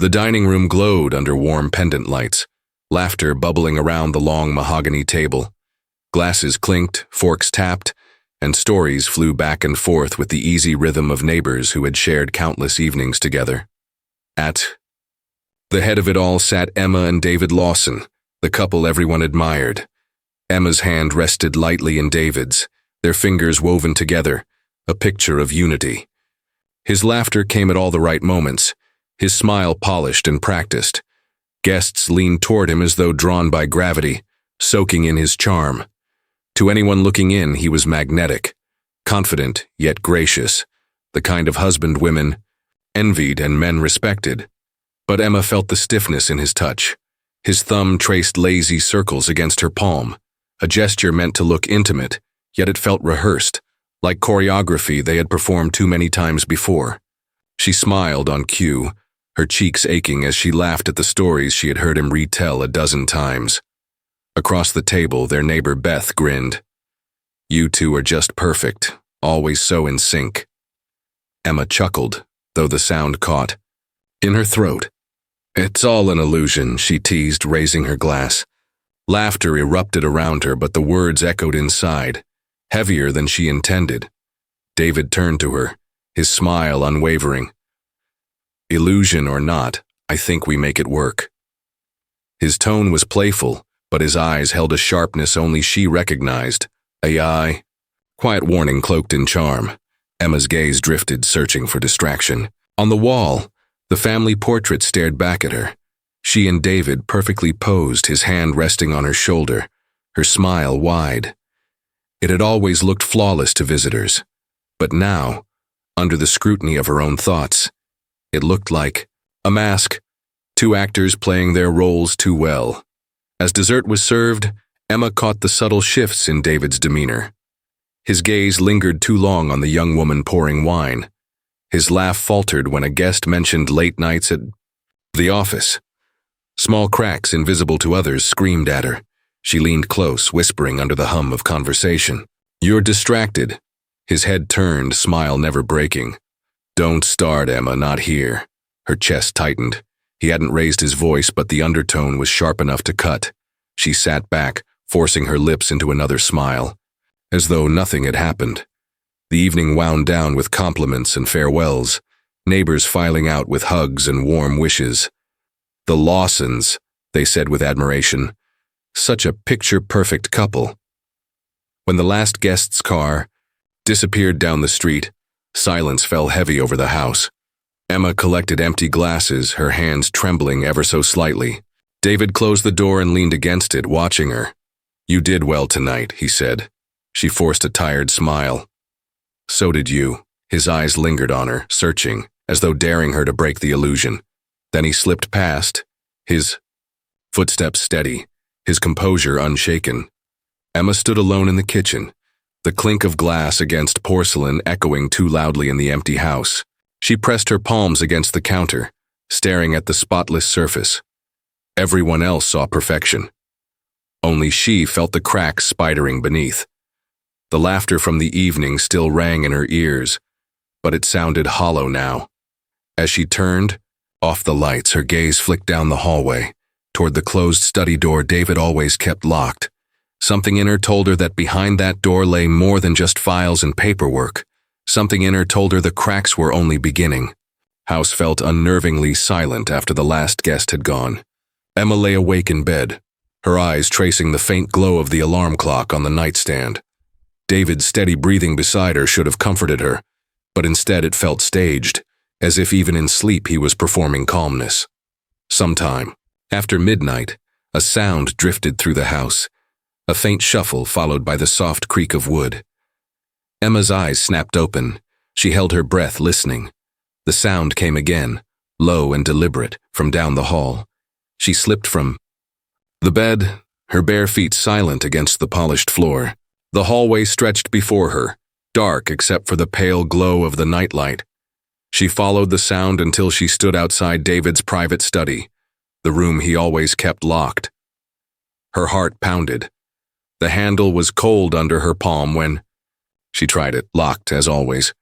The dining room glowed under warm pendant lights, laughter bubbling around the long mahogany table. Glasses clinked, forks tapped, and stories flew back and forth with the easy rhythm of neighbors who had shared countless evenings together. At the head of it all sat Emma and David Lawson, the couple everyone admired. Emma's hand rested lightly in David's, their fingers woven together, a picture of unity. His laughter came at all the right moments, his smile polished and practiced. Guests leaned toward him as though drawn by gravity, soaking in his charm. To anyone looking in, he was magnetic, confident yet gracious, the kind of husband women envied and men respected. But Emma felt the stiffness in his touch. His thumb traced lazy circles against her palm, a gesture meant to look intimate, yet it felt rehearsed, like choreography they had performed too many times before. She smiled on cue, her cheeks aching as she laughed at the stories she had heard him retell a dozen times. Across the table, their neighbor Beth grinned. "You two are just perfect, always so in sync." Emma chuckled, though the sound caught in her throat. "It's all an illusion," she teased, raising her glass. Laughter erupted around her, but the words echoed inside, heavier than she intended. David turned to her, his smile unwavering. "Illusion or not, I think we make it work." His tone was playful, but his eyes held a sharpness only she recognized. "Ai." Quiet warning cloaked in charm. Emma's gaze drifted, searching for distraction. On the wall, the family portrait stared back at her. She and David perfectly posed, his hand resting on her shoulder, her smile wide. It had always looked flawless to visitors, but now, under the scrutiny of her own thoughts, it looked like a mask, two actors playing their roles too well. As dessert was served, Emma caught the subtle shifts in David's demeanor. His gaze lingered too long on the young woman pouring wine. His laugh faltered when a guest mentioned late nights at the office. Small cracks invisible to others screamed at her. She leaned close, whispering under the hum of conversation. "You're distracted." His head turned, smile never breaking. "Don't start, Emma, not here." Her chest tightened. He hadn't raised his voice, but the undertone was sharp enough to cut. She sat back, forcing her lips into another smile, as though nothing had happened. The evening wound down with compliments and farewells, neighbors filing out with hugs and warm wishes. "The Lawsons," they said with admiration. "Such a picture-perfect couple." When the last guest's car disappeared down the street, silence fell heavy over the house. Emma collected empty glasses, her hands trembling ever so slightly. David closed the door and leaned against it, watching her. "You did well tonight," he said. She forced a tired smile. "So did you." His eyes lingered on her, searching, as though daring her to break the illusion. Then he slipped past, his footsteps steady, his composure unshaken. Emma stood alone in the kitchen, the clink of glass against porcelain echoing too loudly in the empty house. She pressed her palms against the counter, staring at the spotless surface. Everyone else saw perfection. Only she felt the cracks spidering beneath. The laughter from the evening still rang in her ears, but it sounded hollow now. As she turned off the lights, her gaze flicked down the hallway, toward the closed study door David always kept locked. Something in her told her that behind that door lay more than just files and paperwork. Something in her told her the cracks were only beginning. House felt unnervingly silent after the last guest had gone. Emma lay awake in bed, her eyes tracing the faint glow of the alarm clock on the nightstand. David's steady breathing beside her should have comforted her, but instead it felt staged, as if even in sleep he was performing calmness. Sometime after midnight, a sound drifted through the house, a faint shuffle followed by the soft creak of wood. Emma's eyes snapped open. She held her breath, listening. The sound came again, low and deliberate, from down the hall. She slipped from the bed, her bare feet silent against the polished floor. The hallway stretched before her, dark except for the pale glow of the nightlight. She followed the sound until she stood outside David's private study, the room he always kept locked. Her heart pounded. The handle was cold under her palm when she tried it, locked as always.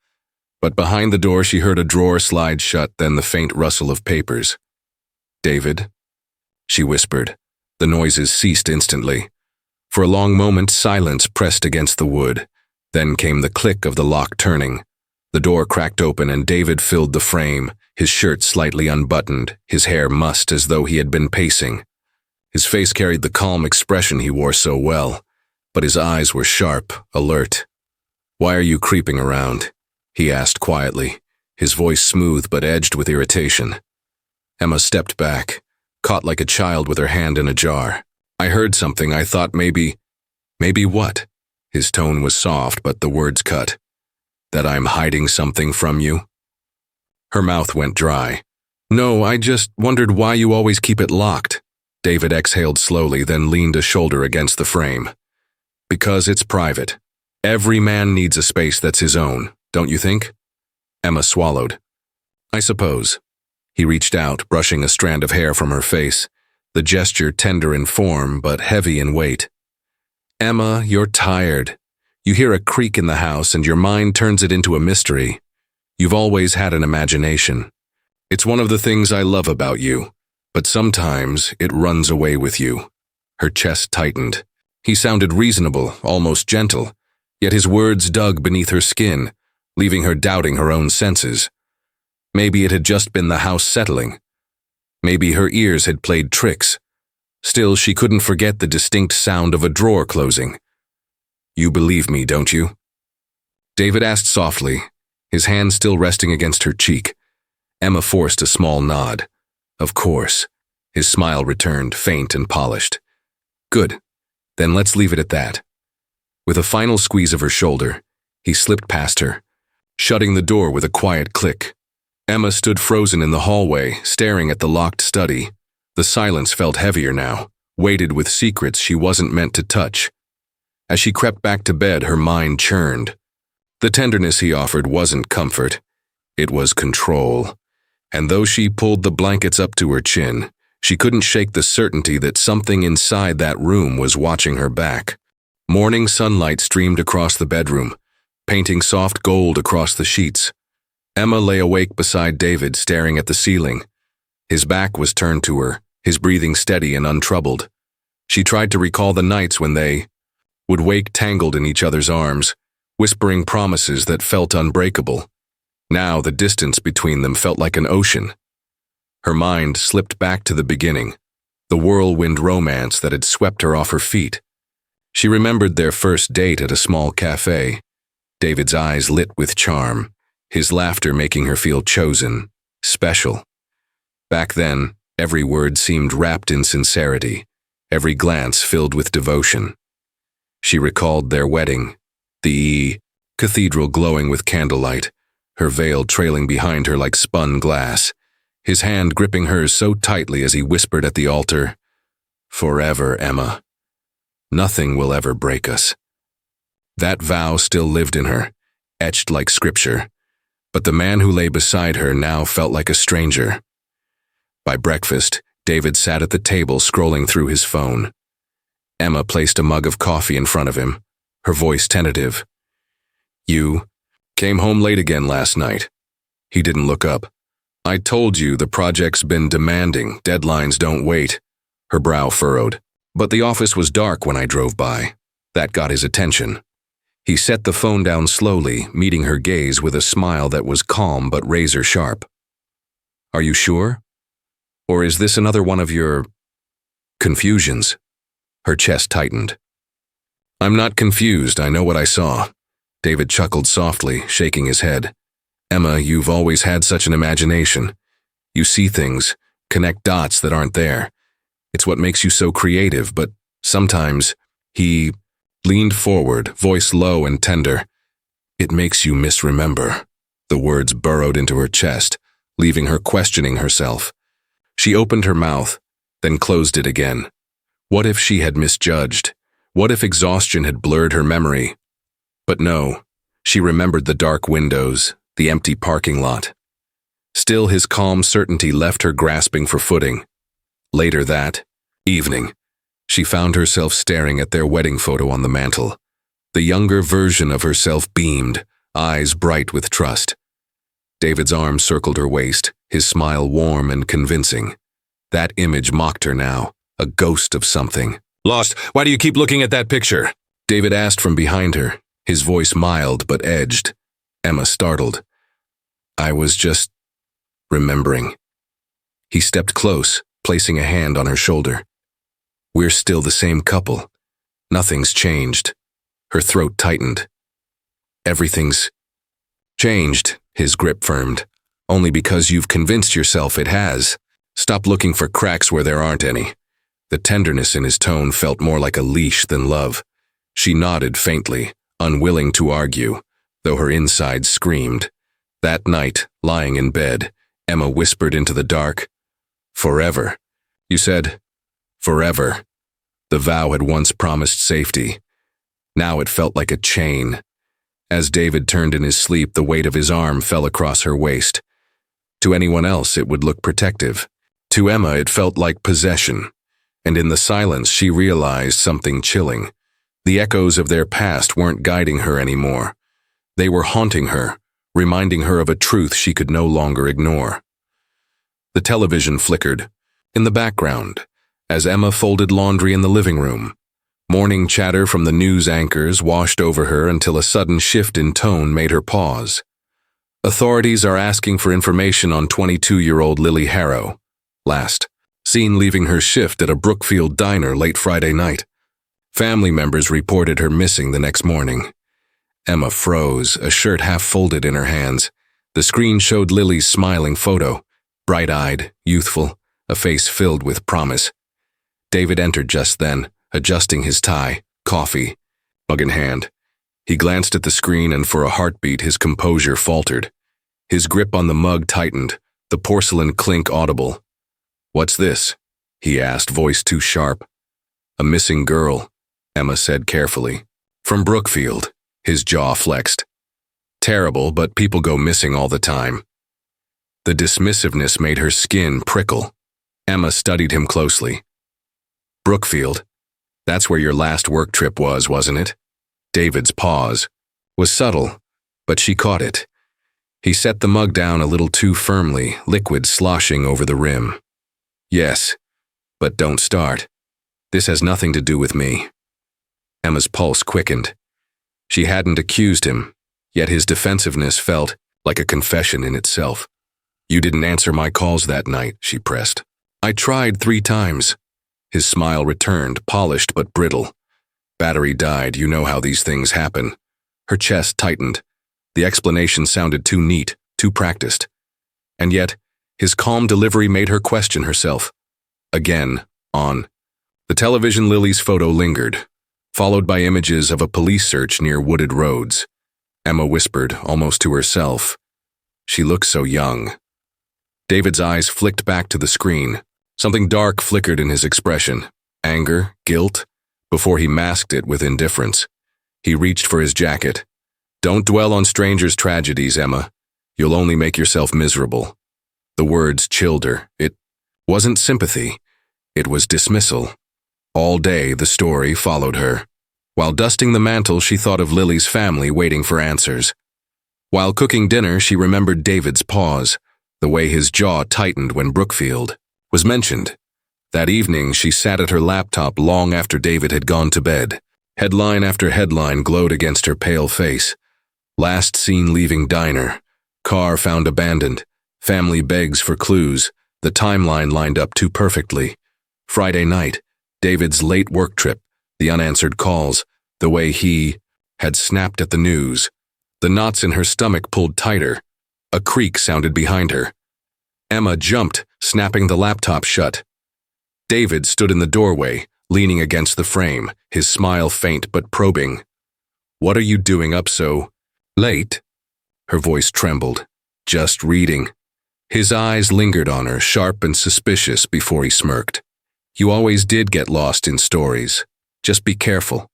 But behind the door she heard a drawer slide shut, then the faint rustle of papers. "David?" she whispered. The noises ceased instantly. For a long moment, silence pressed against the wood. Then came the click of the lock turning. The door cracked open and David filled the frame, his shirt slightly unbuttoned, his hair mussed as though he had been pacing. His face carried the calm expression he wore so well, but his eyes were sharp, alert. "Why are you creeping around?" he asked quietly, his voice smooth but edged with irritation. Emma stepped back, caught like a child with her hand in a jar. "I heard something. I thought maybe..." "Maybe what?" His tone was soft, but the words cut. "That I'm hiding something from you?" Her mouth went dry. "No, I just wondered why you always keep it locked." David exhaled slowly, then leaned a shoulder against the frame. "Because it's private. Every man needs a space that's his own, don't you think?" Emma swallowed. "I suppose." He reached out, brushing a strand of hair from her face, the gesture tender in form but heavy in weight. "Emma, you're tired. You hear a creak in the house and your mind turns it into a mystery. You've always had an imagination. It's one of the things I love about you, but sometimes it runs away with you." Her chest tightened. He sounded reasonable, almost gentle, yet his words dug beneath her skin, leaving her doubting her own senses. Maybe it had just been the house settling. Maybe her ears had played tricks. Still, she couldn't forget the distinct sound of a drawer closing. "You believe me, don't you?" David asked softly, his hand still resting against her cheek. Emma forced a small nod. "Of course." His smile returned, faint and polished. "Good. Then let's leave it at that." With a final squeeze of her shoulder, he slipped past her, shutting the door with a quiet click. Emma stood frozen in the hallway, staring at the locked study. The silence felt heavier now, weighted with secrets she wasn't meant to touch. As she crept back to bed, her mind churned. The tenderness he offered wasn't comfort. It was control. And though she pulled the blankets up to her chin, she couldn't shake the certainty that something inside that room was watching her back. Morning sunlight streamed across the bedroom, painting soft gold across the sheets. Emma lay awake beside David, staring at the ceiling. His back was turned to her, his breathing steady and untroubled. She tried to recall the nights when they would wake tangled in each other's arms, whispering promises that felt unbreakable. Now the distance between them felt like an ocean. Her mind slipped back to the beginning, the whirlwind romance that had swept her off her feet. She remembered their first date at a small cafe. David's eyes lit with charm, his laughter making her feel chosen, special. Back then, every word seemed wrapped in sincerity, every glance filled with devotion. She recalled their wedding, the cathedral glowing with candlelight, her veil trailing behind her like spun glass, his hand gripping hers so tightly as he whispered at the altar, "Forever, Emma. Nothing will ever break us." That vow still lived in her, etched like scripture, but the man who lay beside her now felt like a stranger. By breakfast, David sat at the table scrolling through his phone. Emma placed a mug of coffee in front of him, her voice tentative. "You came home late again last night." He didn't look up. "I told you the project's been demanding, deadlines don't wait." Her brow furrowed. "But the office was dark when I drove by." That got his attention. He set the phone down slowly, meeting her gaze with a smile that was calm but razor sharp. "Are you sure? Or is this another one of your confusions?" Her chest tightened. "I'm not confused, I know what I saw." David chuckled softly, shaking his head. "Emma, you've always had such an imagination. You see things, connect dots that aren't there. It's what makes you so creative, but sometimes," he leaned forward, voice low and tender, "it makes you misremember." The words burrowed into her chest, leaving her questioning herself. She opened her mouth, then closed it again. What if she had misjudged? What if exhaustion had blurred her memory? But no, she remembered the dark windows, the empty parking lot. Still, his calm certainty left her grasping for footing. Later that evening, she found herself staring at their wedding photo on the mantel. The younger version of herself beamed, eyes bright with trust. David's arm circled her waist, his smile warm and convincing. That image mocked her now, a ghost of something. "Lost, why do you keep looking at that picture?" David asked from behind her, his voice mild but edged. Emma startled. "I was just remembering." He stepped close, placing a hand on her shoulder. "We're still the same couple. Nothing's changed." Her throat tightened. "Everything's changed," his grip firmed. "Only because you've convinced yourself it has. Stop looking for cracks where there aren't any." The tenderness in his tone felt more like a leash than love. She nodded faintly, unwilling to argue, though her insides screamed. That night, lying in bed, Emma whispered into the dark, "Forever." "You said, forever." The vow had once promised safety. Now it felt like a chain. As David turned in his sleep, the weight of his arm fell across her waist. To anyone else, it would look protective. To Emma, it felt like possession. And in the silence, she realized something chilling. The echoes of their past weren't guiding her anymore. They were haunting her, reminding her of a truth she could no longer ignore. The television flickered, in the background, as Emma folded laundry in the living room. Morning chatter from the news anchors washed over her until a sudden shift in tone made her pause. "Authorities are asking for information on 22-year-old Lily Harrow. Last seen leaving her shift at a Brookfield diner late Friday night. Family members reported her missing the next morning." Emma froze, a shirt half folded in her hands. The screen showed Lily's smiling photo, bright-eyed, youthful, a face filled with promise. David entered just then, adjusting his tie, coffee, mug in hand. He glanced at the screen, and for a heartbeat his composure faltered. His grip on the mug tightened, the porcelain clink audible. "What's this?" he asked, voice too sharp. "A missing girl," Emma said carefully. "From Brookfield." His jaw flexed. "Terrible, but people go missing all the time." The dismissiveness made her skin prickle. Emma studied him closely. "Brookfield? That's where your last work trip was, wasn't it?" David's pause was subtle, but she caught it. He set the mug down a little too firmly, liquid sloshing over the rim. "Yes, but don't start. This has nothing to do with me." Emma's pulse quickened. She hadn't accused him, yet his defensiveness felt like a confession in itself. "You didn't answer my calls that night," she pressed. "I tried 3 times. His smile returned, polished but brittle. "Battery died, you know how these things happen." Her chest tightened. The explanation sounded too neat, too practiced. And yet, his calm delivery made her question herself. Again, on the television, Lily's photo lingered, followed by images of a police search near wooded roads. Emma whispered, almost to herself, "She looks so young." David's eyes flicked back to the screen. Something dark flickered in his expression. Anger, guilt, before he masked it with indifference. He reached for his jacket. "Don't dwell on strangers' tragedies, Emma. You'll only make yourself miserable." The words chilled her. It wasn't sympathy. It was dismissal. All day, the story followed her. While dusting the mantel, she thought of Lily's family waiting for answers. While cooking dinner, she remembered David's pause, the way his jaw tightened when Brookfield was mentioned. That evening, she sat at her laptop long after David had gone to bed. Headline after headline glowed against her pale face. Last seen leaving diner. Car found abandoned. Family begs for clues. The timeline lined up too perfectly. Friday night. David's late work trip. The unanswered calls. The way he had snapped at the news. The knots in her stomach pulled tighter. A creak sounded behind her. Emma jumped, snapping the laptop shut. David stood in the doorway, leaning against the frame, his smile faint but probing. "What are you doing up so late?" Her voice trembled. "Just reading." His eyes lingered on her, sharp and suspicious, before he smirked. "You always did get lost in stories. Just be careful.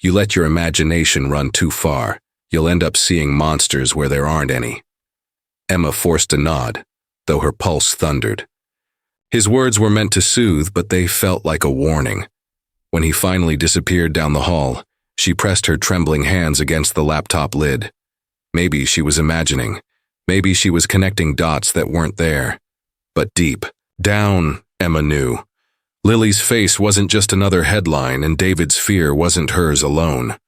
You let your imagination run too far, you'll end up seeing monsters where there aren't any." Emma forced a nod, though her pulse thundered. His words were meant to soothe, but they felt like a warning. When he finally disappeared down the hall, she pressed her trembling hands against the laptop lid. Maybe she was imagining. Maybe she was connecting dots that weren't there. But deep down, Emma knew. Lily's face wasn't just another headline, and David's fear wasn't hers alone.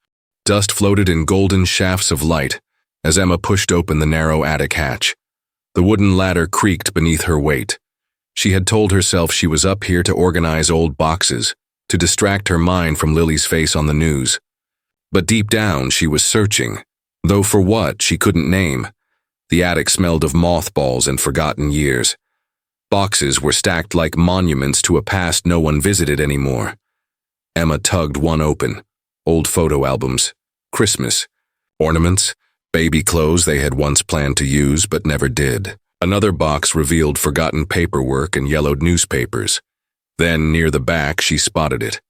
Dust floated in golden shafts of light as Emma pushed open the narrow attic hatch. The wooden ladder creaked beneath her weight. She had told herself she was up here to organize old boxes, to distract her mind from Lily's face on the news. But deep down, she was searching, though for what, she couldn't name. The attic smelled of mothballs and forgotten years. Boxes were stacked like monuments to a past no one visited anymore. Emma tugged one open. Old photo albums, Christmas, ornaments, baby clothes they had once planned to use but never did. Another box revealed forgotten paperwork and yellowed newspapers. Then, near the back, she spotted it.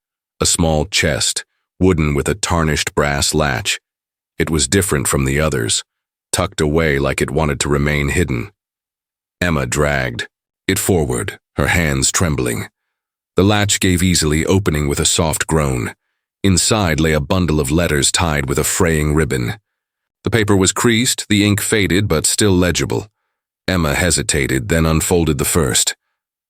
A small chest, wooden with a tarnished brass latch. It was different from the others, tucked away like it wanted to remain hidden. Emma dragged it forward, her hands trembling. The latch gave easily, opening with a soft groan. Inside lay a bundle of letters tied with a fraying ribbon. The paper was creased, the ink faded, but still legible. Emma hesitated, then unfolded the first.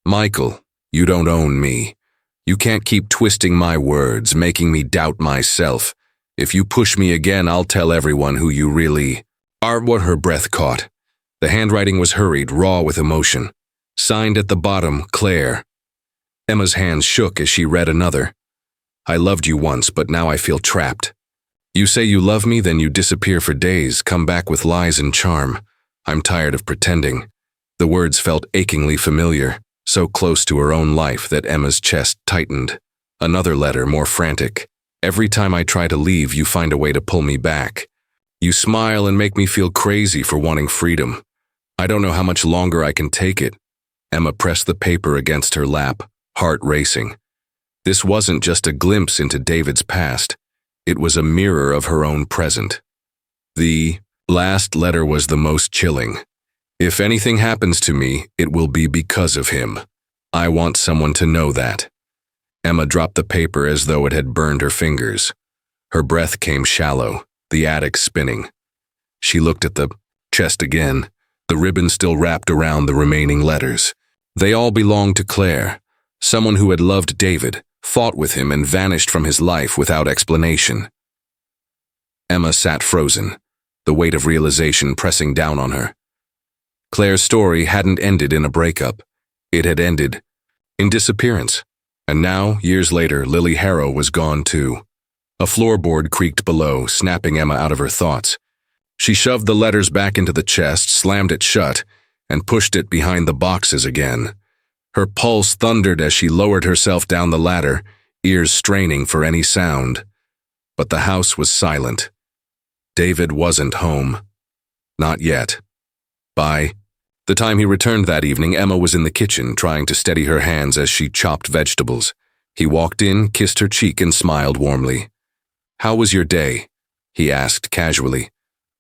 "Michael, you don't own me. You can't keep twisting my words, making me doubt myself. If you push me again, I'll tell everyone who you really are." What her breath caught. The handwriting was hurried, raw with emotion. Signed at the bottom, Claire. Emma's hands shook as she read another. "I loved you once, but now I feel trapped. You say you love me, then you disappear for days, come back with lies and charm. I'm tired of pretending." The words felt achingly familiar, so close to her own life that Emma's chest tightened. Another letter, more frantic. "Every time I try to leave, you find a way to pull me back. You smile and make me feel crazy for wanting freedom. I don't know how much longer I can take it." Emma pressed the paper against her lap, heart racing. This wasn't just a glimpse into David's past. It was a mirror of her own present. The last letter was the most chilling. "If anything happens to me, it will be because of him. I want someone to know that." Emma dropped the paper as though it had burned her fingers. Her breath came shallow, the attic spinning. She looked at the chest again, the ribbon still wrapped around the remaining letters. They all belonged to Claire, someone who had loved David, fought with him, and vanished from his life without explanation. Emma sat frozen, the weight of realization pressing down on her. Claire's story hadn't ended in a breakup. It had ended in disappearance. And now, years later, Lily Harrow was gone too. A floorboard creaked below, snapping Emma out of her thoughts. She shoved the letters back into the chest, slammed it shut, and pushed it behind the boxes again. Her pulse thundered as she lowered herself down the ladder, ears straining for any sound. But the house was silent. David wasn't home. Not yet. By the time he returned that evening, Emma was in the kitchen, trying to steady her hands as she chopped vegetables. He walked in, kissed her cheek, and smiled warmly. "How was your day?" he asked casually.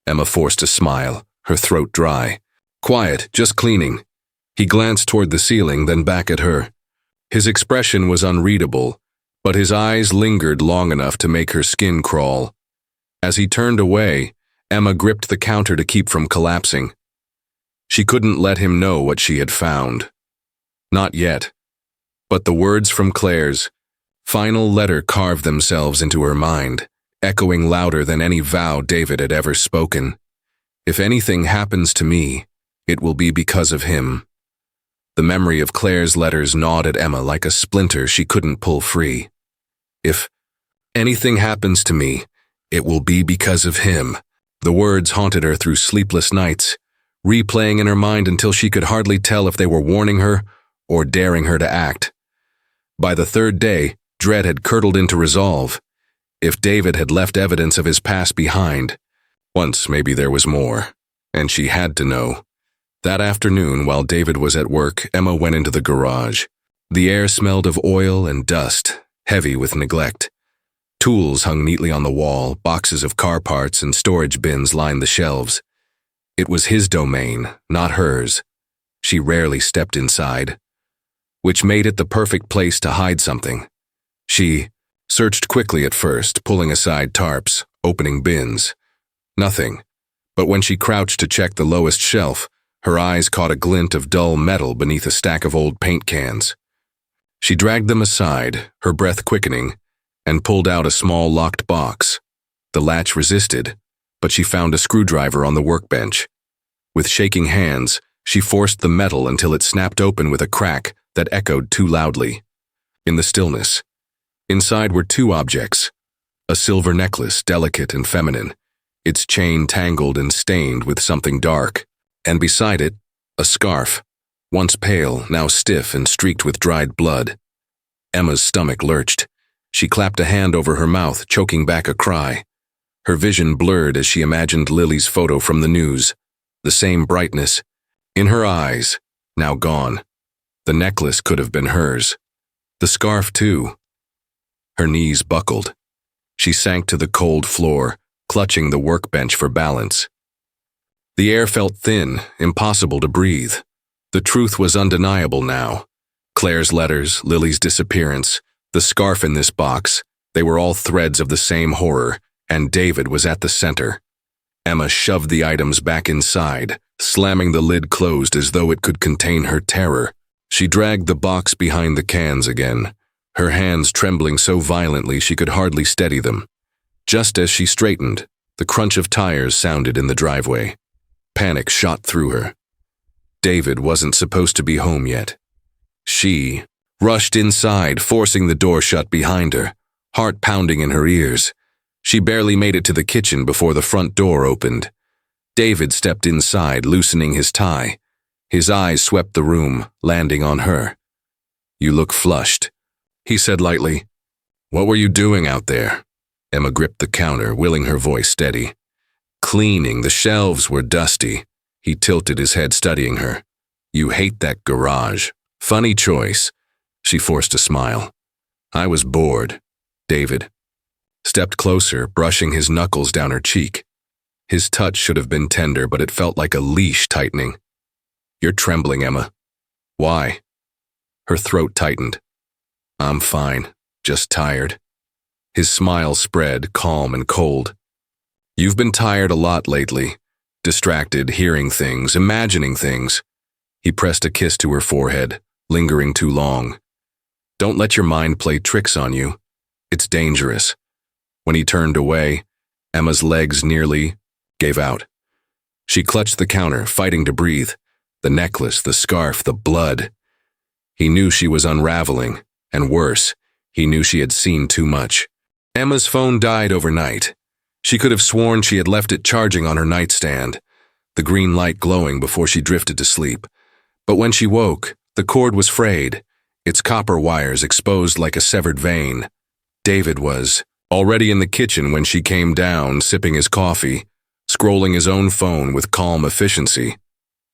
Emma forced a smile, her throat dry. "Quiet, just cleaning." He glanced toward the ceiling, then back at her. His expression was unreadable, but his eyes lingered long enough to make her skin crawl. As he turned away, Emma gripped the counter to keep from collapsing. She couldn't let him know what she had found. Not yet. But the words from Claire's final letter carved themselves into her mind, echoing louder than any vow David had ever spoken. "If anything happens to me, it will be because of him." The memory of Claire's letters gnawed at Emma like a splinter she couldn't pull free. "If anything happens to me, it will be because of him." The words haunted her through sleepless nights, replaying in her mind until she could hardly tell if they were warning her or daring her to act. By the third day, dread had curdled into resolve. If David had left evidence of his past behind, once maybe there was more, and she had to know. That afternoon, while David was at work, Emma went into the garage. The air smelled of oil and dust, heavy with neglect. Tools hung neatly on the wall, boxes of car parts and storage bins lined the shelves. It was his domain, not hers. She rarely stepped inside, which made it the perfect place to hide something. She searched quickly at first, pulling aside tarps, opening bins. Nothing. But when she crouched to check the lowest shelf, her eyes caught a glint of dull metal beneath a stack of old paint cans. She dragged them aside, her breath quickening, and pulled out a small locked box. The latch resisted, but she found a screwdriver on the workbench. With shaking hands, she forced the metal until it snapped open with a crack that echoed too loudly. In the stillness, inside were two objects: a silver necklace, delicate and feminine, its chain tangled and stained with something dark, and beside it, a scarf, once pale, now stiff and streaked with dried blood. Emma's stomach lurched. She clapped a hand over her mouth, choking back a cry. Her vision blurred as she imagined Lily's photo from the news. The same brightness. In her eyes, now gone. The necklace could have been hers. The scarf, too. Her knees buckled. She sank to the cold floor, clutching the workbench for balance. The air felt thin, impossible to breathe. The truth was undeniable now. Claire's letters, Lily's disappearance, the scarf in this box, they were all threads of the same horror, and David was at the center. Emma shoved the items back inside, slamming the lid closed as though it could contain her terror. She dragged the box behind the cans again, her hands trembling so violently she could hardly steady them. Just as she straightened, the crunch of tires sounded in the driveway. Panic shot through her. David wasn't supposed to be home yet. She rushed inside, forcing the door shut behind her, heart pounding in her ears. She barely made it to the kitchen before the front door opened. David stepped inside, loosening his tie. His eyes swept the room, landing on her. "You look flushed," he said lightly. "What were you doing out there?" Emma gripped the counter, willing her voice steady. "Cleaning, the shelves were dusty." He tilted his head, studying her. "You hate that garage. Funny choice." She forced a smile. "I was bored." David stepped closer, brushing his knuckles down her cheek. His touch should have been tender, but it felt like a leash tightening. "You're trembling, Emma." "Why?" Her throat tightened. "I'm fine, just tired." His smile spread, calm and cold. "You've been tired a lot lately. Distracted, hearing things, imagining things." He pressed a kiss to her forehead, lingering too long. "Don't let your mind play tricks on you. It's dangerous." When he turned away, Emma's legs nearly gave out. She clutched the counter, fighting to breathe. The necklace, the scarf, the blood. He knew she was unraveling, and worse, he knew she had seen too much. Emma's phone died overnight. She could have sworn she had left it charging on her nightstand, the green light glowing before she drifted to sleep. But when she woke, the cord was frayed, its copper wires exposed like a severed vein. David was already in the kitchen when she came down, sipping his coffee, scrolling his own phone with calm efficiency.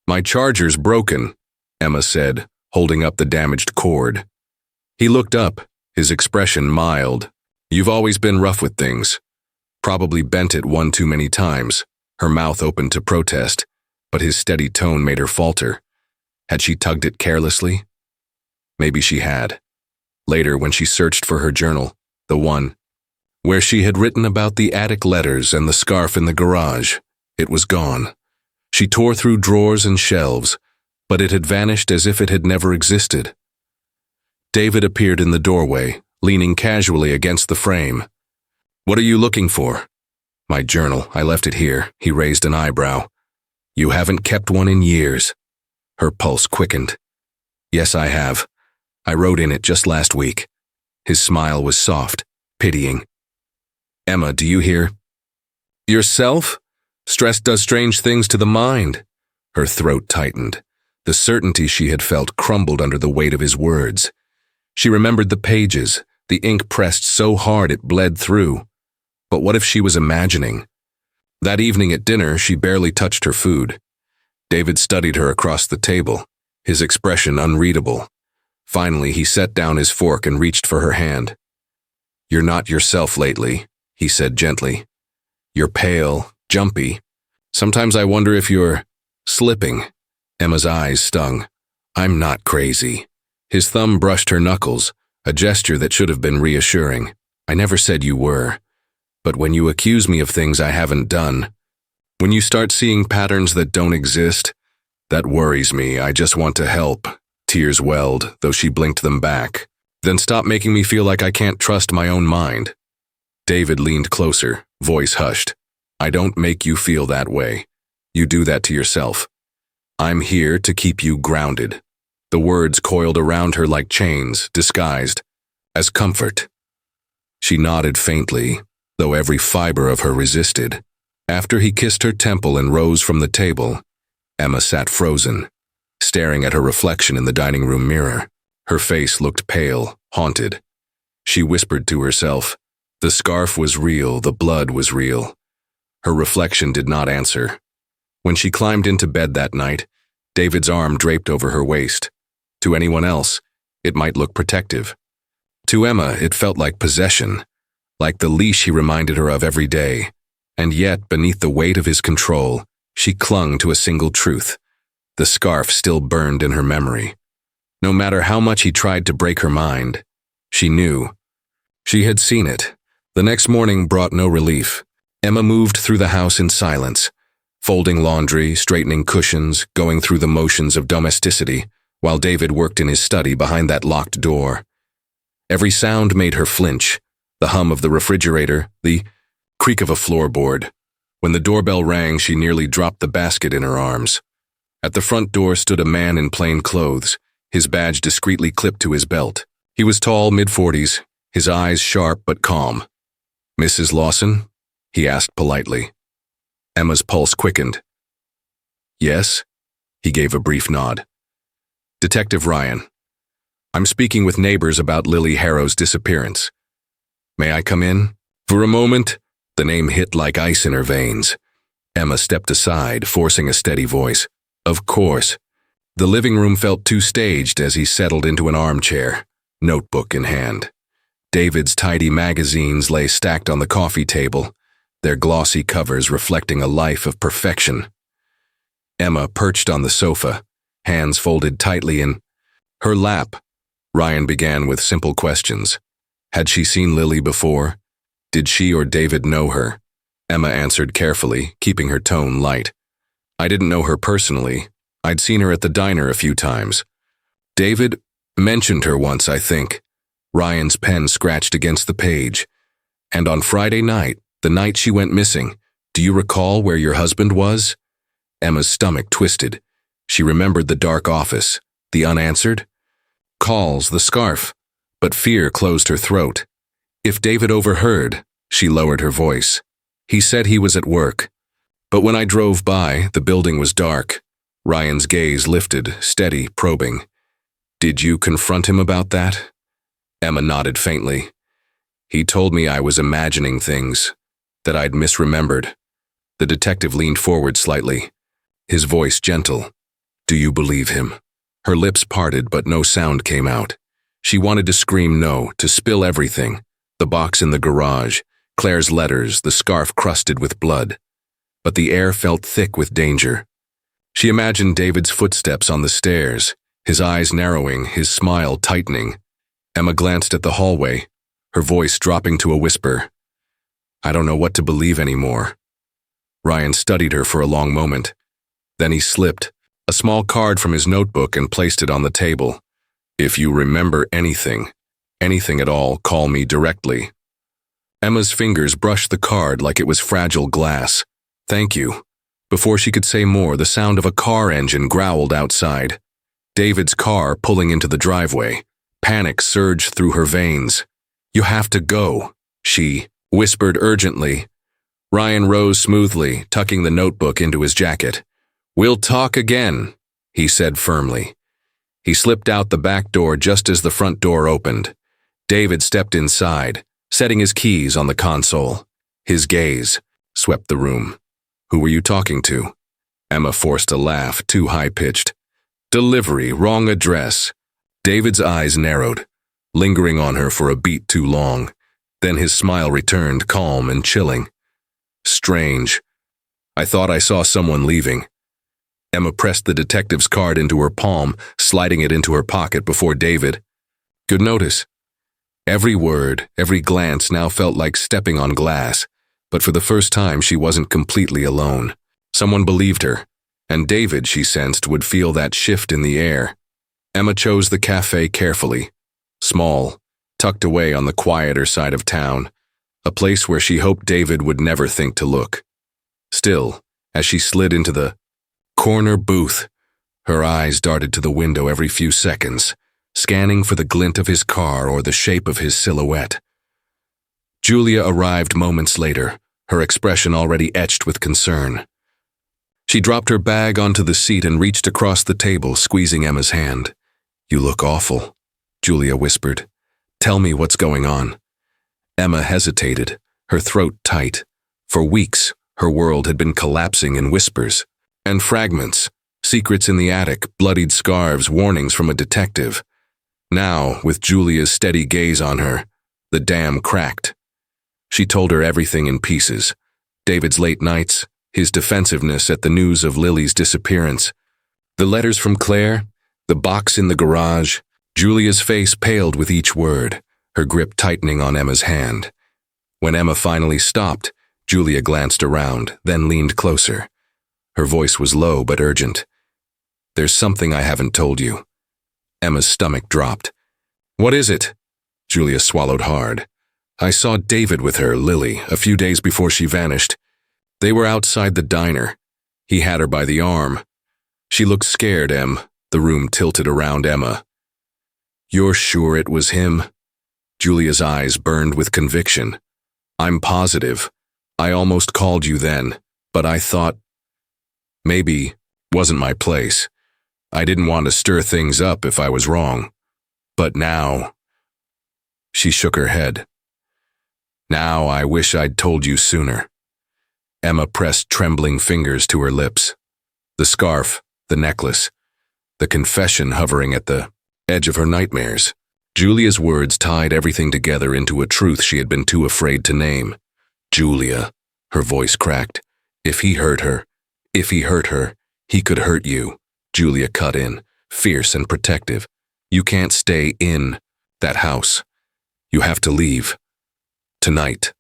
"My charger's broken," Emma said, holding up the damaged cord. He looked up, his expression mild. "You've always been rough with things." Probably bent it one too many times, her mouth open to protest, but his steady tone made her falter. Had she tugged it carelessly? Maybe she had. Later, when she searched for her journal, the one where she had written about the attic letters and the scarf in the garage, it was gone. She tore through drawers and shelves, but it had vanished as if it had never existed. David appeared in the doorway, leaning casually against the frame. "What are you looking for?" "My journal. I left it here." He raised an eyebrow. "You haven't kept one in years." Her pulse quickened. "Yes, I have. I wrote in it just last week." His smile was soft, pitying. "Emma, do you hear?" "Yourself? Stress does strange things to the mind." Her throat tightened. The certainty she had felt crumbled under the weight of his words. She remembered the pages, the ink pressed so hard it bled through. But what if she was imagining? That evening at dinner, she barely touched her food. David studied her across the table, his expression unreadable. Finally, he set down his fork and reached for her hand. "You're not yourself lately," he said gently. "You're pale, jumpy. Sometimes I wonder if you're slipping." Emma's eyes stung. "I'm not crazy." His thumb brushed her knuckles, a gesture that should have been reassuring. "I never said you were. But when you accuse me of things I haven't done, when you start seeing patterns that don't exist, that worries me. I just want to help." Tears welled, though she blinked them back. Then stop making me feel like I can't trust my own mind. David leaned closer, voice hushed. I don't make you feel that way. You do that to yourself. I'm here to keep you grounded. The words coiled around her like chains, disguised as comfort. She nodded faintly, though every fiber of her resisted. After he kissed her temple and rose from the table, Emma sat frozen, staring at her reflection in the dining room mirror. Her face looked pale, haunted. She whispered to herself, the scarf was real, the blood was real. Her reflection did not answer. When she climbed into bed that night, David's arm draped over her waist. To anyone else, it might look protective. To Emma, it felt like possession, like the leash he reminded her of every day. And yet, beneath the weight of his control, she clung to a single truth. The scarf still burned in her memory. No matter how much he tried to break her mind, she knew. She had seen it. The next morning brought no relief. Emma moved through the house in silence, folding laundry, straightening cushions, going through the motions of domesticity, while David worked in his study behind that locked door. Every sound made her flinch, the hum of the refrigerator, the creak of a floorboard. When the doorbell rang, she nearly dropped the basket in her arms. At the front door stood a man in plain clothes, his badge discreetly clipped to his belt. He was tall, mid-40s, his eyes sharp but calm. Mrs. Lawson? He asked politely. Emma's pulse quickened. Yes? He gave a brief nod. Detective Ryan. I'm speaking with neighbors about Lily Harrow's disappearance. May I come in? For a moment, the name hit like ice in her veins. Emma stepped aside, forcing a steady voice. Of course. The living room felt too staged as he settled into an armchair, notebook in hand. David's tidy magazines lay stacked on the coffee table, their glossy covers reflecting a life of perfection. Emma perched on the sofa, hands folded tightly in her lap. Ryan began with simple questions. Had she seen Lily before? Did she or David know her? Emma answered carefully, keeping her tone light. I didn't know her personally. I'd seen her at the diner a few times. David mentioned her once, I think. Ryan's pen scratched against the page. And on Friday night, the night she went missing, do you recall where your husband was? Emma's stomach twisted. She remembered the dark office, the unanswered calls, the scarf, but fear closed her throat. If David overheard, she lowered her voice. He said he was at work. But when I drove by, the building was dark. Ryan's gaze lifted, steady, probing. Did you confront him about that? Emma nodded faintly. He told me I was imagining things, that I'd misremembered. The detective leaned forward slightly, his voice gentle. Do you believe him? Her lips parted, but no sound came out. She wanted to scream no, to spill everything. The box in the garage, Claire's letters, the scarf crusted with blood. But the air felt thick with danger. She imagined David's footsteps on the stairs, his eyes narrowing, his smile tightening. Emma glanced at the hallway, her voice dropping to a whisper. I don't know what to believe anymore. Ryan studied her for a long moment. Then he slipped a small card from his notebook and placed it on the table. If you remember anything at all, call me directly. Emma's fingers brushed the card like it was fragile glass. Thank you. Before she could say more, the sound of a car engine growled outside. David's car pulling into the driveway. Panic surged through her veins. You have to go, she whispered urgently. Ryan rose smoothly, tucking the notebook into his jacket. We'll talk again, he said firmly. He slipped out the back door just as the front door opened. David stepped inside, setting his keys on the console. His gaze swept the room. Who were you talking to? Emma forced a laugh, too high-pitched. Delivery, wrong address. David's eyes narrowed, lingering on her for a beat too long. Then his smile returned, calm and chilling. Strange. I thought I saw someone leaving. Emma pressed the detective's card into her palm, sliding it into her pocket before David. Good notice. Every word, every glance now felt like stepping on glass, but for the first time she wasn't completely alone. Someone believed her, and David, she sensed, would feel that shift in the air. Emma chose the cafe carefully. small, tucked away on the quieter side of town, a place where she hoped David would never think to look. Still, as she slid into the corner booth, her eyes darted to the window every few seconds, scanning for the glint of his car or the shape of his silhouette. Julia arrived moments later, her expression already etched with concern. She dropped her bag onto the seat and reached across the table, squeezing Emma's hand. "You look awful," Julia whispered. "Tell me what's going on." Emma hesitated, her throat tight. For weeks, her world had been collapsing in whispers and fragments, secrets in the attic, bloodied scarves, warnings from a detective. Now, with Julia's steady gaze on her, the dam cracked. She told her everything in pieces. David's late nights, his defensiveness at the news of Lily's disappearance, the letters from Claire, the box in the garage. Julia's face paled with each word, her grip tightening on Emma's hand. When Emma finally stopped, Julia glanced around, then leaned closer. Her voice was low but urgent. "There's something I haven't told you." Emma's stomach dropped. "What is it?" Julia swallowed hard. "I saw David with her, Lily, a few days before she vanished. They were outside the diner. He had her by the arm. She looked scared, Em." The room tilted around Emma. "You're sure it was him?" Julia's eyes burned with conviction. "I'm positive. I almost called you then, but I thought maybe wasn't my place. I didn't want to stir things up if I was wrong. But now..." She shook her head. "Now I wish I'd told you sooner." Emma pressed trembling fingers to her lips. The scarf, the necklace, the confession hovering at the edge of her nightmares. Julia's words tied everything together into a truth she had been too afraid to name. "Julia," her voice cracked. If he hurt her, he could hurt you." Julia cut in, fierce and protective. "You can't stay in that house. You have to leave. Tonight."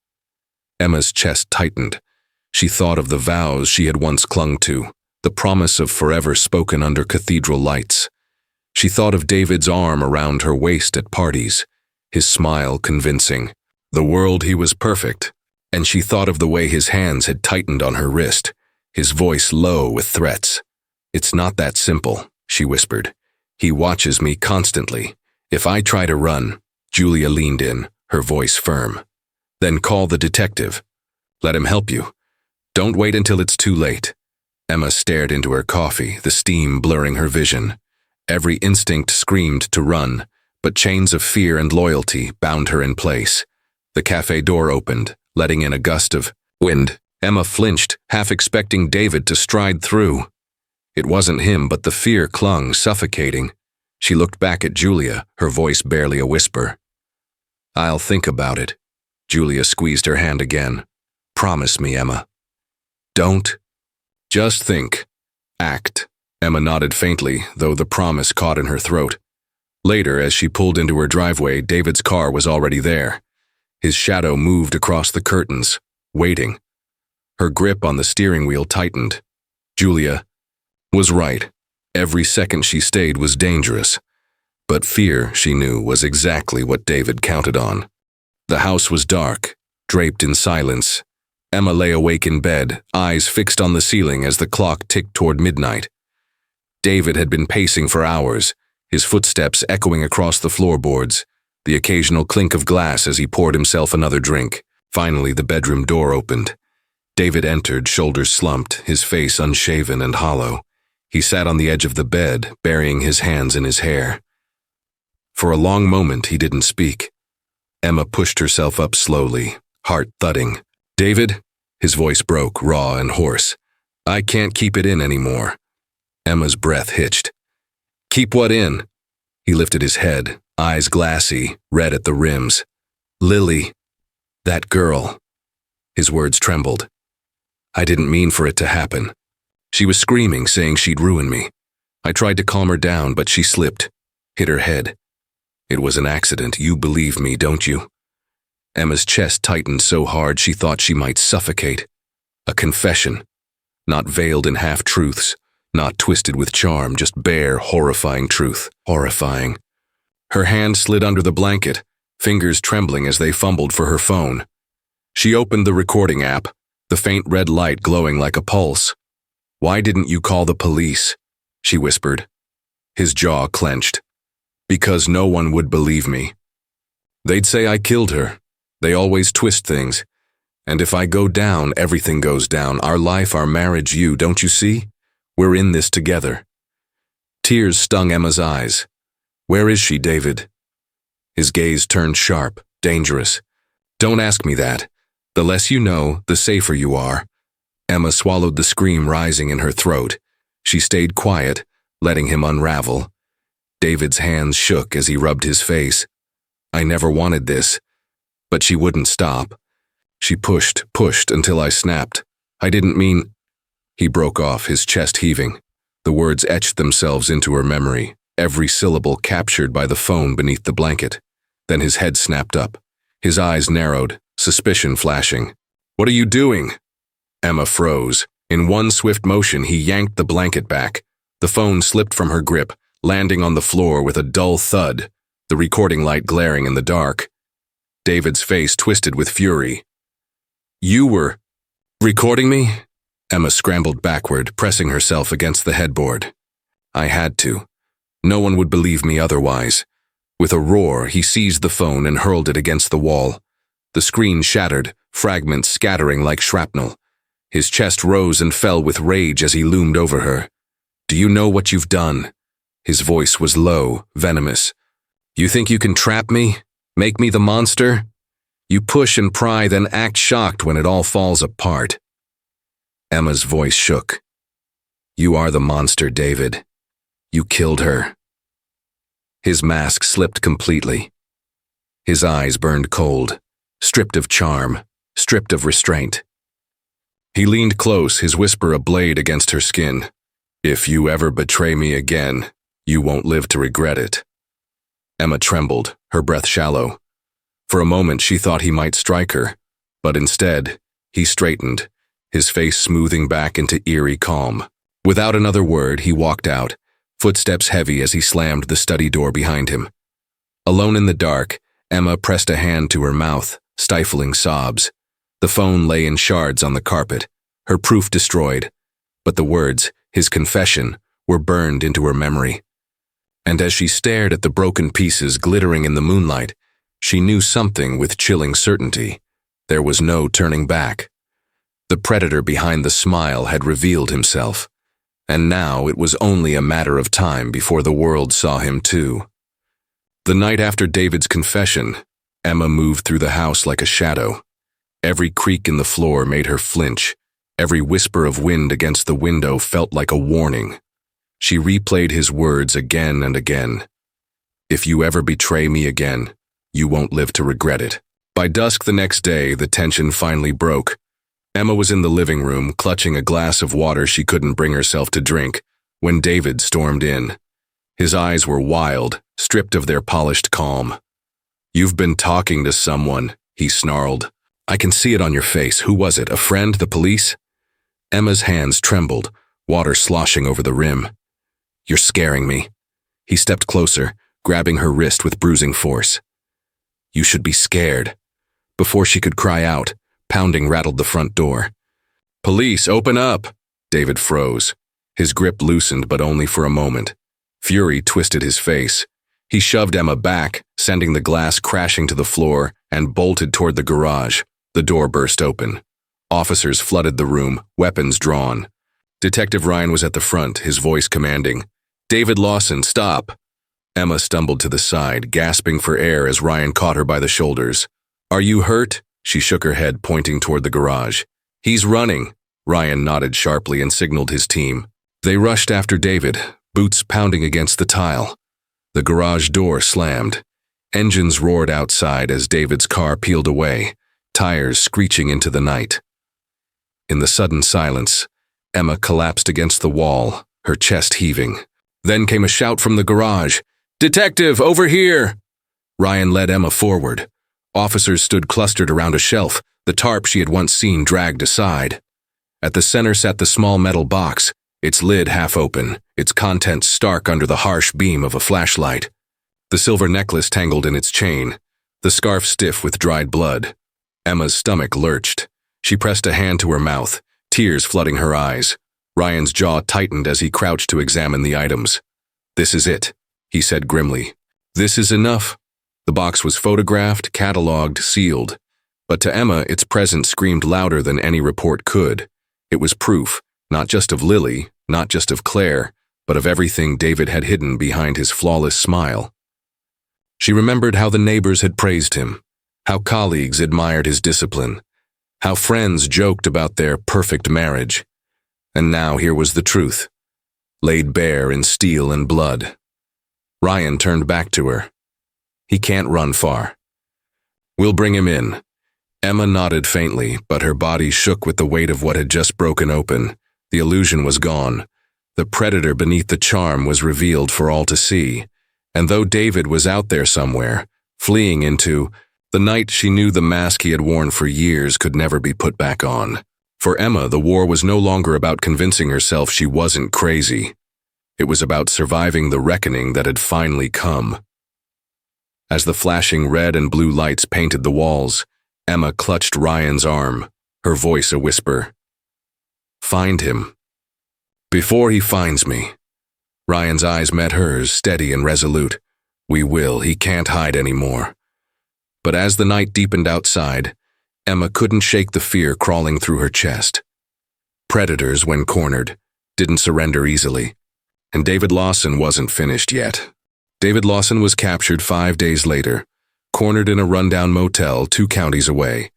Emma's chest tightened. She thought of the vows she had once clung to, the promise of forever spoken under cathedral lights. She thought of David's arm around her waist at parties, his smile convincing. The world he was perfect, and she thought of the way his hands had tightened on her wrist, his voice low with threats. "It's not that simple," she whispered. "He watches me constantly. If I try to run..." Julia leaned in, her voice firm. "Then call the detective. Let him help you. Don't wait until it's too late." Emma stared into her coffee, the steam blurring her vision. Every instinct screamed to run, but chains of fear and loyalty bound her in place. The cafe door opened, letting in a gust of wind. Emma flinched, half expecting David to stride through. It wasn't him, but the fear clung, suffocating. She looked back at Julia, her voice barely a whisper. "I'll think about it." Julia squeezed her hand again. "Promise me, Emma." "Don't. Just think. Act." Emma nodded faintly, though the promise caught in her throat. Later, as she pulled into her driveway, David's car was already there. His shadow moved across the curtains, waiting. Her grip on the steering wheel tightened. Julia was right. Every second she stayed was dangerous. But fear, she knew, was exactly what David counted on. The house was dark, draped in silence. Emma lay awake in bed, eyes fixed on the ceiling as the clock ticked toward midnight. David had been pacing for hours, his footsteps echoing across the floorboards, the occasional clink of glass as he poured himself another drink. Finally, the bedroom door opened. David entered, shoulders slumped, his face unshaven and hollow. He sat on the edge of the bed, burying his hands in his hair. For a long moment, he didn't speak. Emma pushed herself up slowly, heart thudding. "David?" His voice broke, raw and hoarse. "I can't keep it in anymore." Emma's breath hitched. "Keep what in?" He lifted his head, eyes glassy, red at the rims. "Lily. That girl." His words trembled. "I didn't mean for it to happen. She was screaming, saying she'd ruin me. I tried to calm her down, but she slipped, hit her head. It was an accident. You believe me, don't you?" Emma's chest tightened so hard she thought she might suffocate. A confession, not veiled in half-truths, not twisted with charm, just bare, horrifying truth. Horrifying. Her hand slid under the blanket, fingers trembling as they fumbled for her phone. She opened the recording app, the faint red light glowing like a pulse. "Why didn't you call the police?" she whispered. His jaw clenched. "Because no one would believe me. They'd say I killed her. They always twist things. And if I go down, everything goes down. Our life, our marriage, don't you see? We're in this together." Tears stung Emma's eyes. "Where is she, David?" His gaze turned sharp, dangerous. "Don't ask me that. The less you know, the safer you are." Emma swallowed the scream rising in her throat. She stayed quiet, letting him unravel. David's hands shook as he rubbed his face. "I never wanted this." But she wouldn't stop. She pushed until I snapped. "I didn't mean—" He broke off, his chest heaving. The words etched themselves into her memory, every syllable captured by the phone beneath the blanket. Then his head snapped up. His eyes narrowed, suspicion flashing. "What are you doing?" Emma froze. In one swift motion, he yanked the blanket back. The phone slipped from her grip, landing on the floor with a dull thud, the recording light glaring in the dark. David's face twisted with fury. "You were recording me?" Emma scrambled backward, pressing herself against the headboard. "I had to. No one would believe me otherwise." With a roar, he seized the phone and hurled it against the wall. The screen shattered, fragments scattering like shrapnel. His chest rose and fell with rage as he loomed over her. "Do you know what you've done?" His voice was low, venomous. "You think you can trap me? Make me the monster? You push and pry, then act shocked when it all falls apart." Emma's voice shook. "You are the monster, David. You killed her." His mask slipped completely. His eyes burned cold, stripped of charm, stripped of restraint. He leaned close, his whisper a blade against her skin. "If you ever betray me again, you won't live to regret it." Emma trembled, her breath shallow. For a moment she thought he might strike her, but instead, he straightened, his face smoothing back into eerie calm. Without another word, he walked out, footsteps heavy as he slammed the study door behind him. Alone in the dark, Emma pressed a hand to her mouth, stifling sobs. The phone lay in shards on the carpet, her proof destroyed, but the words, his confession, were burned into her memory. And as she stared at the broken pieces glittering in the moonlight, she knew something with chilling certainty. There was no turning back. The predator behind the smile had revealed himself, and now it was only a matter of time before the world saw him too. The night after David's confession, Emma moved through the house like a shadow. Every creak in the floor made her flinch. Every whisper of wind against the window felt like a warning. She replayed his words again and again. "If you ever betray me again, you won't live to regret it." By dusk the next day, the tension finally broke. Emma was in the living room, clutching a glass of water she couldn't bring herself to drink, when David stormed in. His eyes were wild, stripped of their polished calm. "You've been talking to someone," he snarled. "I can see it on your face. Who was it? A friend? The police?" Emma's hands trembled, water sloshing over the rim. "You're scaring me." He stepped closer, grabbing her wrist with bruising force. "You should be scared." Before she could cry out, pounding rattled the front door. "Police, open up!" David froze. His grip loosened, but only for a moment. Fury twisted his face. He shoved Emma back, sending the glass crashing to the floor, and bolted toward the garage. The door burst open. Officers flooded the room, weapons drawn. Detective Ryan was at the front, his voice commanding, "David Lawson, stop!" Emma stumbled to the side, gasping for air as Ryan caught her by the shoulders. "Are you hurt?" She shook her head, pointing toward the garage. "He's running." Ryan nodded sharply and signaled his team. They rushed after David, boots pounding against the tile. The garage door slammed. Engines roared outside as David's car peeled away, tires screeching into the night. In the sudden silence, Emma collapsed against the wall, her chest heaving. Then came a shout from the garage. "Detective, over here!" Ryan led Emma forward. Officers stood clustered around a shelf, the tarp she had once seen dragged aside. At the center sat the small metal box, its lid half open, its contents stark under the harsh beam of a flashlight. the silver necklace tangled in its chain, the scarf stiff with dried blood. Emma's stomach lurched. She pressed a hand to her mouth, tears flooding her eyes. Ryan's jaw tightened as he crouched to examine the items. "This is it," he said grimly. "This is enough." The box was photographed, catalogued, sealed. But to Emma, its presence screamed louder than any report could. It was proof, not just of Lily, not just of Claire, but of everything David had hidden behind his flawless smile. She remembered how the neighbors had praised him, how colleagues admired his discipline, how friends joked about their perfect marriage. And now here was the truth, laid bare in steel and blood. Ryan turned back to her. "He can't run far. We'll bring him in." Emma nodded faintly, but her body shook with the weight of what had just broken open. The illusion was gone. The predator beneath the charm was revealed for all to see. And though David was out there somewhere, fleeing into the night, she knew the mask he had worn for years could never be put back on. For Emma, the war was no longer about convincing herself she wasn't crazy. It was about surviving the reckoning that had finally come. As the flashing red and blue lights painted the walls, Emma clutched Ryan's arm, her voice a whisper. "Find him. Before he finds me." Ryan's eyes met hers, steady and resolute. "We will. He can't hide anymore." But as the night deepened outside, Emma couldn't shake the fear crawling through her chest. Predators, when cornered, didn't surrender easily. And David Lawson wasn't finished yet. David Lawson was captured 5 days later, cornered in a rundown motel 2 counties away.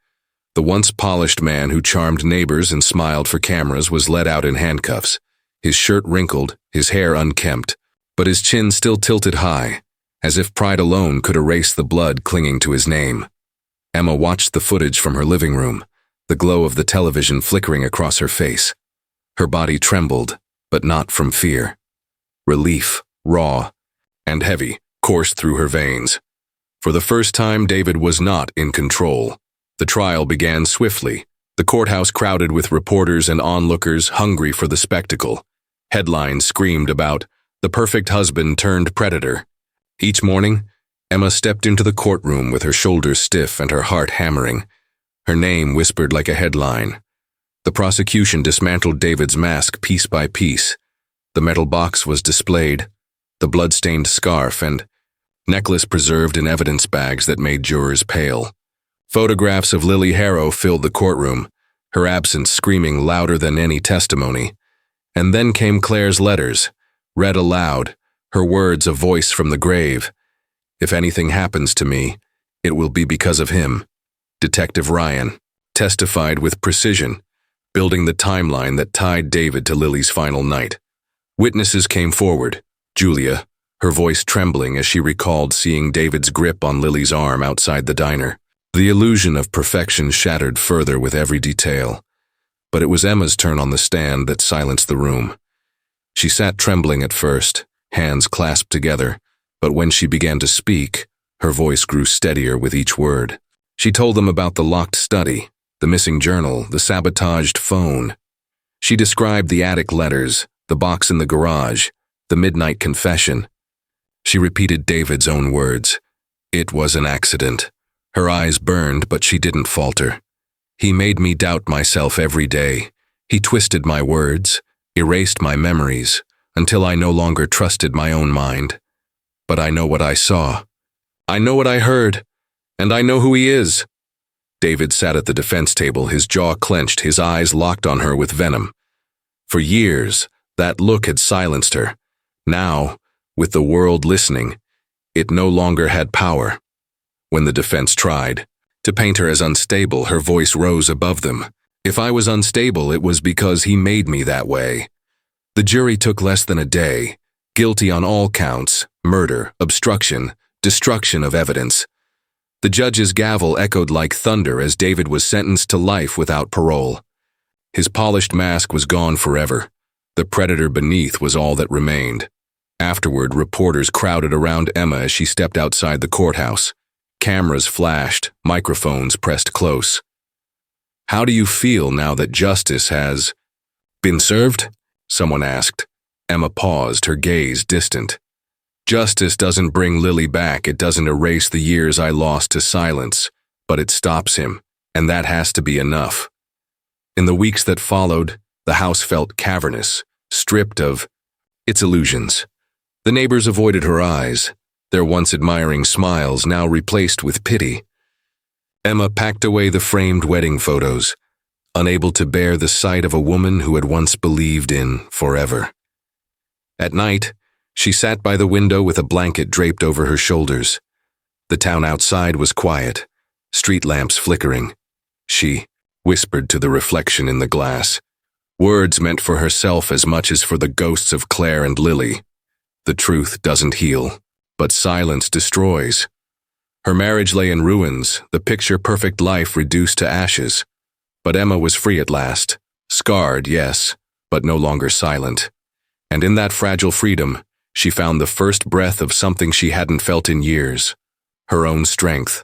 The once polished man who charmed neighbors and smiled for cameras was led out in handcuffs, his shirt wrinkled, his hair unkempt, but his chin still tilted high, as if pride alone could erase the blood clinging to his name. Emma watched the footage from her living room, the glow of the television flickering across her face. Her body trembled, but not from fear. Relief, raw and heavy, coursed through her veins. For the first time, David was not in control. The trial began swiftly, the courthouse crowded with reporters and onlookers hungry for the spectacle. Headlines screamed about the perfect husband turned predator. Each morning, Emma stepped into the courtroom with her shoulders stiff and her heart hammering. Her name whispered like a headline. The prosecution dismantled David's mask piece by piece. The metal box was displayed, the blood-stained scarf and necklace preserved in evidence bags that made jurors pale. Photographs of Lily Harrow filled the courtroom, her absence screaming louder than any testimony. And then came Claire's letters, read aloud, her words a voice from the grave. "If anything happens to me, it will be because of him." Detective Ryan testified with precision, building the timeline that tied David to Lily's final night. Witnesses came forward. Julia, her voice trembling as she recalled seeing David's grip on Lily's arm outside the diner. The illusion of perfection shattered further with every detail. But it was Emma's turn on the stand that silenced the room. She sat trembling at first, hands clasped together, but when she began to speak, her voice grew steadier with each word. She told them about the locked study, the missing journal, the sabotaged phone. She described the attic letters, the box in the garage, the midnight confession. She repeated David's own words. "It was an accident." Her eyes burned, but she didn't falter. "He made me doubt myself every day. He twisted my words, erased my memories, until I no longer trusted my own mind. But I know what I saw. I know what I heard, and I know who he is." David sat at the defense table, his jaw clenched, his eyes locked on her with venom. For years, that look had silenced her. Now, with the world listening, it no longer had power. When the defense tried to paint her as unstable, her voice rose above them. "If I was unstable, it was because he made me that way." The jury took less than a day, guilty on all counts: murder, obstruction, destruction of evidence. The judge's gavel echoed like thunder as David was sentenced to life without parole. His polished mask was gone forever. The predator beneath was all that remained. Afterward, reporters crowded around Emma as she stepped outside the courthouse. Cameras flashed, microphones pressed close. "How do you feel now that justice has been served?" someone asked. Emma paused, her gaze distant. Justice doesn't bring Lily back, it doesn't erase the years I lost to silence, but it stops him, and that has to be enough. In the weeks that followed, the house felt cavernous, stripped of its illusions. The neighbors avoided her eyes, their once admiring smiles now replaced with pity. Emma packed away the framed wedding photos, unable to bear the sight of a woman who had once believed in forever. At night, she sat by the window with a blanket draped over her shoulders. The town outside was quiet, street lamps flickering. She whispered to the reflection in the glass, words meant for herself as much as for the ghosts of Claire and Lily. The truth doesn't heal, but silence destroys. Her marriage lay in ruins, the picture-perfect life reduced to ashes. But Emma was free at last, scarred, yes, but no longer silent. And in that fragile freedom, she found the first breath of something she hadn't felt in years, her own strength.